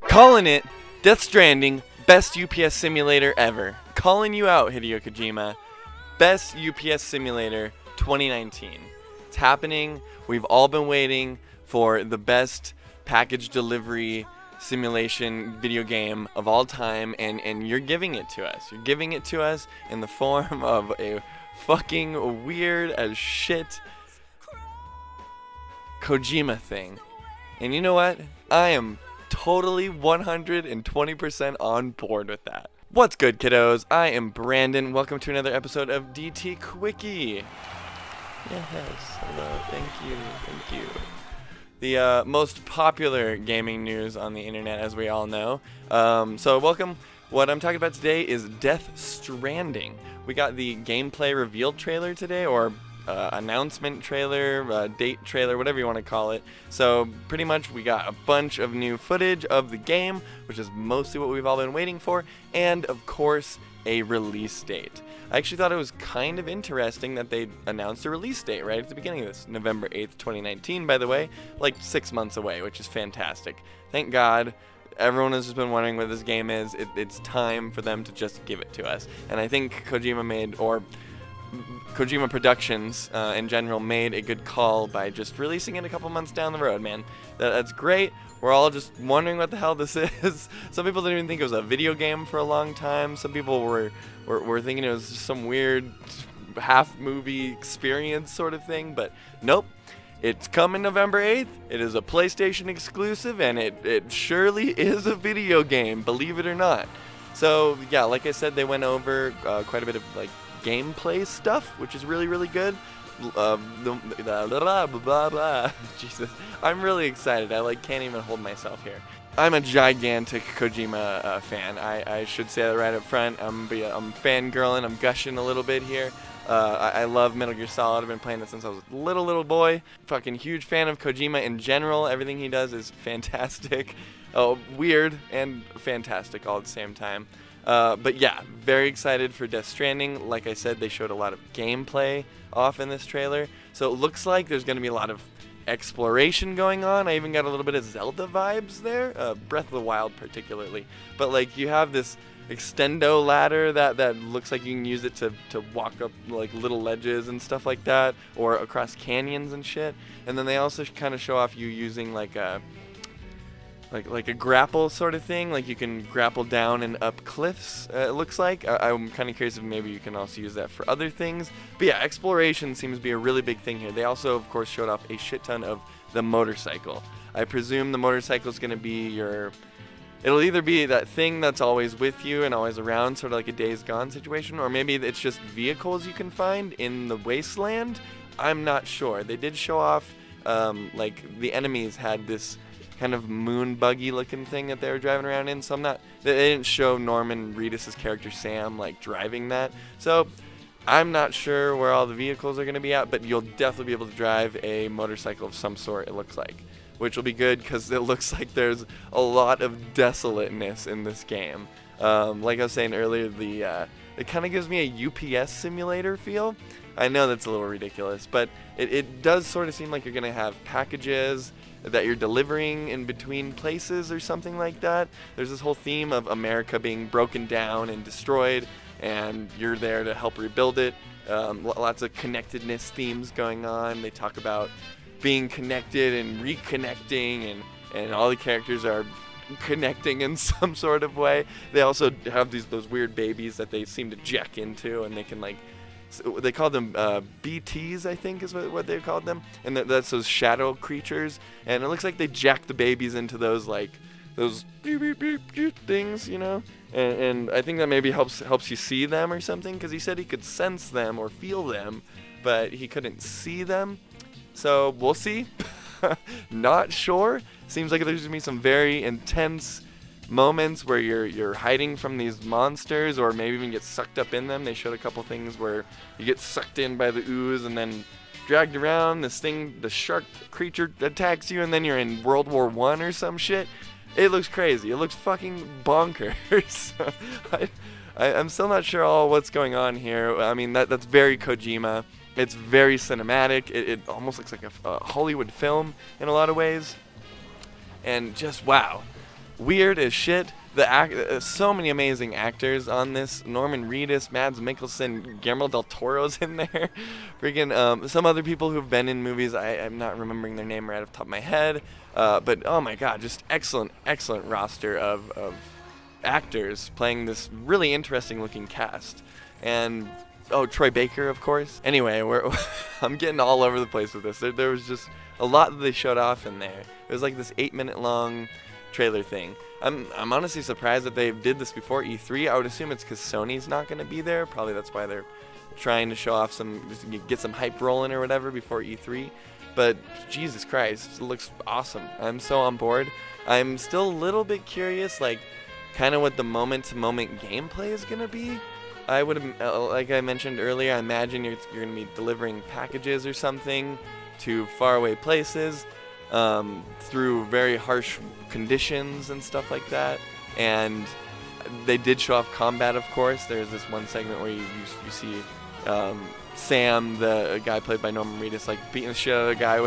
Calling it Death Stranding, best UPS simulator ever. Calling you out, Hideo Kojima. Best UPS simulator 2019. It's happening. We've all been waiting for the best package delivery simulation video game of all time, and you're giving it to us. You're giving it to us in the form of a fucking weird as shit Kojima thing. And you know what? I am totally 120% on board with that. What's good, kiddos? I am Brandon. Welcome to another episode of DT Quickie. Yes, hello, thank you. The most popular gaming news on the internet, as we all know. So welcome. What I'm talking about today is Death Stranding. We got the gameplay reveal trailer today, or announcement trailer, date trailer, whatever you want to call it. So pretty much we got a bunch of new footage of the game, which is mostly what we've all been waiting for, and of course a release date. I actually thought it was kind of interesting that they announced a release date right at the beginning of this, November 8th, 2019, by the way, like 6 months away, which is fantastic. Thank God. Everyone has just been wondering what this game is. It's time for them to just give it to us. And I think Kojima Productions in general made a good call by just releasing it a couple months down the road, man. That's great. We're all just wondering what the hell this is. Some people didn't even think it was a video game for a long time. Some people were thinking it was just some weird half movie experience sort of thing, but nope. It's coming November 8th. It is a PlayStation exclusive, and it surely is a video game, believe it or not. So yeah, like I said, they went over quite a bit of like gameplay stuff, which is really, really good. Jesus, I'm really excited. I can't even hold myself here. I'm a gigantic Kojima fan. I should say that right up front. I'm fangirling. I'm gushing a little bit here. I love Metal Gear Solid. I've been playing it since I was a little boy. Fucking huge fan of Kojima in general. Everything he does is fantastic. Weird and fantastic all at the same time. But yeah, very excited for Death Stranding. Like I said, they showed a lot of gameplay off in this trailer. So it looks like there's going to be a lot of exploration going on. I even got a little bit of Zelda vibes there. Breath of the Wild particularly. But like you have this extendo ladder that looks like you can use it to walk up like little ledges and stuff like that, or across canyons and shit. And then they also kind of show off you using like a grapple sort of thing, like you can grapple down and up cliffs, it looks like. I'm kind of curious if maybe you can also use that for other things. But yeah, exploration seems to be a really big thing here. They also, of course, showed off a shit ton of the motorcycle. I presume the motorcycle is going to be it'll either be that thing that's always with you and always around, sort of like a Days Gone situation, or maybe it's just vehicles you can find in the wasteland. I'm not sure. They did show off, like the enemies had this kind of moon buggy looking thing that they were driving around in, so they didn't show Norman Reedus' character Sam like driving that, so I'm not sure where all the vehicles are going to be at, but you'll definitely be able to drive a motorcycle of some sort, it looks like, which will be good because it looks like there's a lot of desolateness in this game. Like I was saying earlier, it kind of gives me a UPS simulator feel. I know that's a little ridiculous, but it does sort of seem like you're going to have packages that you're delivering in between places or something like that. There's this whole theme of America being broken down and destroyed, and you're there to help rebuild it. Lots of connectedness themes going on. They talk about being connected and reconnecting, and all the characters are connecting in some sort of way. They also have those weird babies that they seem to jack into, and they can they call them BTs, I think is what they called them, and that's those shadow creatures, and it looks like they jack the babies into those beep, beep, beep, beep things, you know, and I think that maybe helps you see them or something, because he said he could sense them or feel them, but he couldn't see them, so we'll see. Not sure. Seems like there's gonna be some very intense moments where you're hiding from these monsters, or maybe even get sucked up in them. They showed a couple things where you get sucked in by the ooze and then dragged around. The shark creature attacks you, and then you're in World War I or some shit. It looks crazy. It looks fucking bonkers. I'm still not sure all what's going on here. I mean, that's very Kojima. It's very cinematic. It almost looks like a Hollywood film in a lot of ways. And just wow, weird as shit. So many amazing actors on this. Norman Reedus, Mads Mikkelsen, Guillermo del Toro's in there. Freaking some other people who've been in movies. I'm not remembering their name right off the top of my head. But oh my god, just excellent roster of actors playing this really interesting looking cast. And oh, Troy Baker, of course. Anyway, I'm getting all over the place with this. There was just a lot that they showed off in there. It was like this 8-minute long trailer thing. I'm honestly surprised that they did this before E3. I would assume it's because Sony's not going to be there. Probably that's why they're trying to show off get some hype rolling or whatever before E3. But Jesus Christ, it looks awesome. I'm so on board. I'm still a little bit curious, like kind of what the moment-to-moment gameplay is going to be. I would, like I mentioned earlier, I imagine you're going to be delivering packages or something to faraway places. Through very harsh conditions and stuff like that. And they did show off combat, of course. There's this one segment where you see Sam, the guy played by Norman Reedus, like beating the shit out of a guy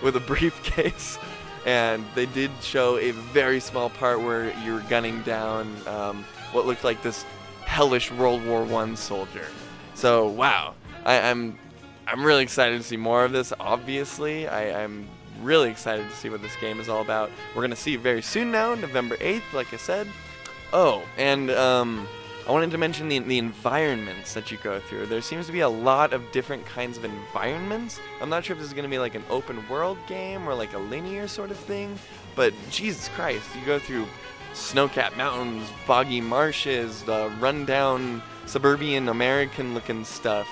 with a briefcase. And they did show a very small part where you're gunning down what looked like this hellish World War I soldier. So wow, I'm really excited to see more of this. Obviously, I'm really excited to see what this game is all about. We're going to see very soon now, November 8th, like I said. Oh, and I wanted to mention the environments that you go through. There seems to be a lot of different kinds of environments. I'm not sure if this is going to be like an open world game or like a linear sort of thing, but Jesus Christ, you go through snow-capped mountains, boggy marshes, rundown suburban American looking stuff,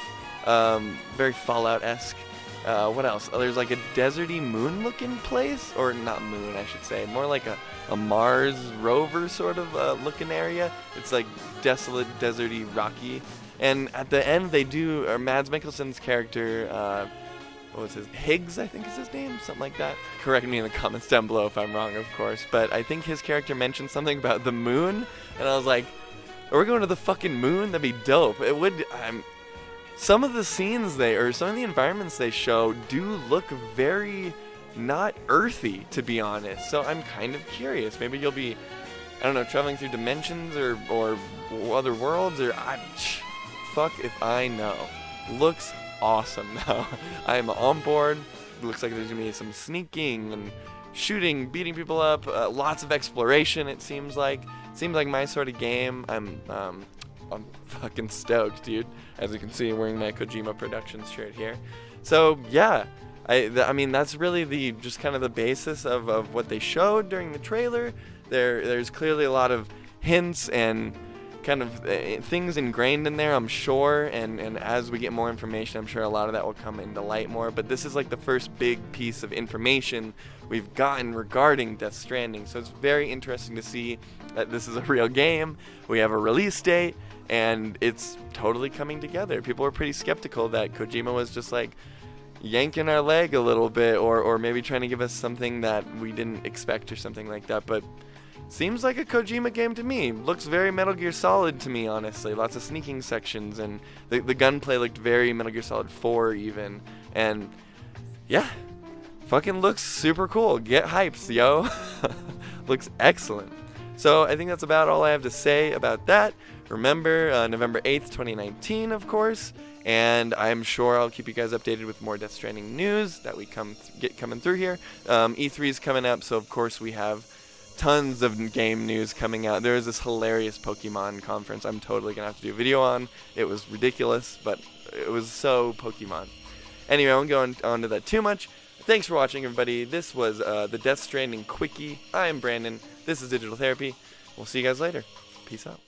very Fallout-esque. What else? Oh, there's like a deserty moon-looking place, or not moon, I should say, more like a Mars rover sort of looking area. It's like desolate, deserty, rocky. And at the end, they do, or Mads Mikkelsen's character, what was his, Higgs, I think is his name, something like that. Correct me in the comments down below if I'm wrong, of course. But I think his character mentioned something about the moon, and I was like, are we going to the fucking moon? That'd be dope. It would. Some of the scenes some of the environments they show do look very not earthy, to be honest. So I'm kind of curious. Maybe you'll be, I don't know, traveling through dimensions or other worlds, or fuck if I know. Looks awesome though. I'm on board. Looks like there's gonna be some sneaking and shooting, beating people up, lots of exploration. It seems like my sort of game. I'm fucking stoked, dude. As you can see, I'm wearing my Kojima Productions shirt here. So yeah, I mean that's really just kind of the basis of what they showed during the trailer. There's clearly a lot of hints and kind of things ingrained in there, I'm sure, and as we get more information, I'm sure a lot of that will come into light more. But this is like the first big piece of information we've gotten regarding Death Stranding, so it's very interesting to see that this is a real game. We have a release date, and it's totally coming together. People were pretty skeptical that Kojima was just like yanking our leg a little bit, or maybe trying to give us something that we didn't expect or something like that, but seems like a Kojima game to me. Looks very Metal Gear Solid to me, honestly. Lots of sneaking sections, and the gunplay looked very Metal Gear Solid 4 even. And yeah, fucking looks super cool. Get hyped, yo. Looks excellent. So I think that's about all I have to say about that. Remember, November 8th, 2019, of course. And I'm sure I'll keep you guys updated with more Death Stranding news that we get coming through here. E3 is coming up, so of course we have tons of game news coming out. There was this hilarious Pokemon conference I'm totally going to have to do a video on. It was ridiculous, but it was so Pokemon. Anyway, I won't go on to that too much. Thanks for watching, everybody. This was the Death Stranding Quickie. I am Brandon. This is Digital Therapy. We'll see you guys later. Peace out.